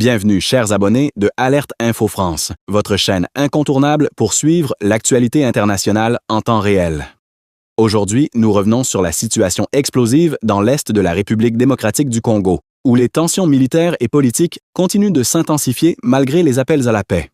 Bienvenue, chers abonnés de Alerte Info France, votre chaîne incontournable pour suivre l'actualité internationale en temps réel. Aujourd'hui, nous revenons sur la situation explosive dans l'est de la République démocratique du Congo, où les tensions militaires et politiques continuent de s'intensifier malgré les appels à la paix.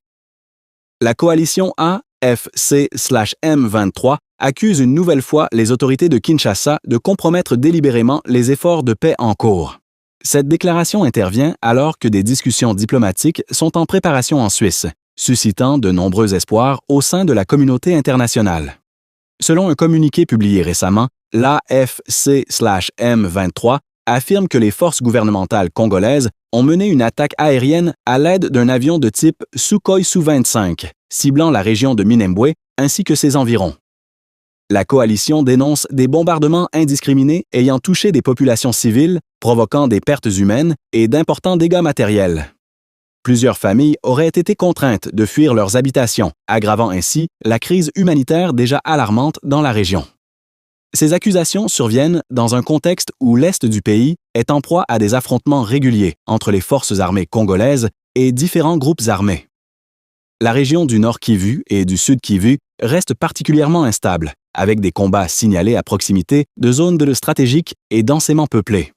La coalition AFC/M23 accuse une nouvelle fois les autorités de Kinshasa de compromettre délibérément les efforts de paix en cours. Cette déclaration intervient alors que des discussions diplomatiques sont en préparation en Suisse, suscitant de nombreux espoirs au sein de la communauté internationale. Selon un communiqué publié récemment, l'AFC/M23 affirme que les forces gouvernementales congolaises ont mené une attaque aérienne à l'aide d'un avion de type Sukhoi Su-25, ciblant la région de Minembwe ainsi que ses environs. La coalition dénonce des bombardements indiscriminés ayant touché des populations civiles, provoquant des pertes humaines et d'importants dégâts matériels. Plusieurs familles auraient été contraintes de fuir leurs habitations, aggravant ainsi la crise humanitaire déjà alarmante dans la région. Ces accusations surviennent dans un contexte où l'est du pays est en proie à des affrontements réguliers entre les forces armées congolaises et différents groupes armés. La région du Nord Kivu et du Sud Kivu reste particulièrement instable, avec des combats signalés à proximité de zones stratégiques et densément peuplées.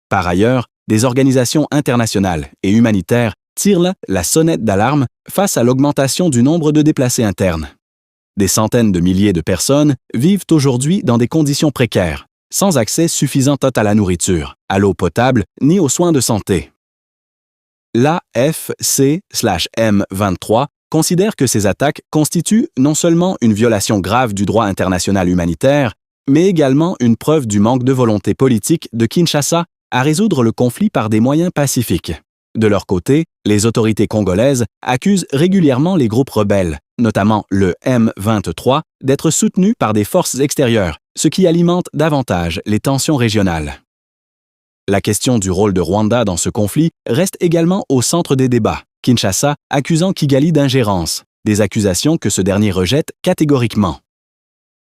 Par ailleurs, des organisations internationales et humanitaires tirent la sonnette d'alarme face à l'augmentation du nombre de déplacés internes. Des centaines de milliers de personnes vivent aujourd'hui dans des conditions précaires, sans accès suffisant à la nourriture, à l'eau potable ni aux soins de santé. L'AFC/M23 considère que ces attaques constituent non seulement une violation grave du droit international humanitaire, mais également une preuve du manque de volonté politique de Kinshasa à résoudre le conflit par des moyens pacifiques. De leur côté, les autorités congolaises accusent régulièrement les groupes rebelles, notamment le M23, d'être soutenus par des forces extérieures, ce qui alimente davantage les tensions régionales. La question du rôle de Rwanda dans ce conflit reste également au centre des débats, Kinshasa accusant Kigali d'ingérence, des accusations que ce dernier rejette catégoriquement.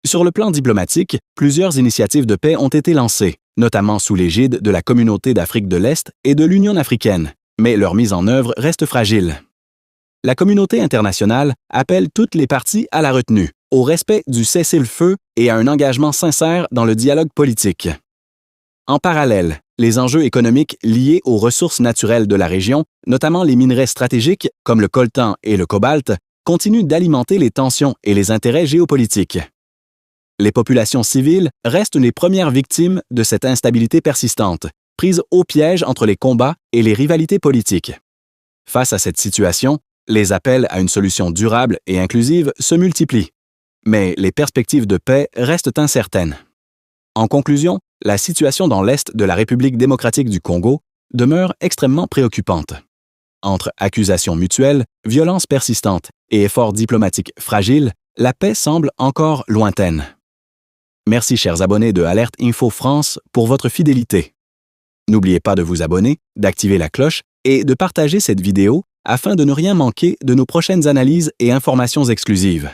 Sur le plan diplomatique, plusieurs initiatives de paix ont été lancées, notamment sous l'égide de la Communauté d'Afrique de l'Est et de l'Union africaine, mais leur mise en œuvre reste fragile. La communauté internationale appelle toutes les parties à la retenue, au respect du cessez-le-feu et à un engagement sincère dans le dialogue politique. En parallèle, les enjeux économiques liés aux ressources naturelles de la région, notamment les minerais stratégiques comme le coltan et le cobalt, continuent d'alimenter les tensions et les intérêts géopolitiques. Les populations civiles restent les premières victimes de cette instabilité persistante, prises au piège entre les combats et les rivalités politiques. Face à cette situation, les appels à une solution durable et inclusive se multiplient, mais les perspectives de paix restent incertaines. En conclusion, la situation dans l'est de la République démocratique du Congo demeure extrêmement préoccupante. Entre accusations mutuelles, violences persistantes et efforts diplomatiques fragiles, la paix semble encore lointaine. Merci, chers abonnés de Alerte Info France, pour votre fidélité. N'oubliez pas de vous abonner, d'activer la cloche et de partager cette vidéo afin de ne rien manquer de nos prochaines analyses et informations exclusives.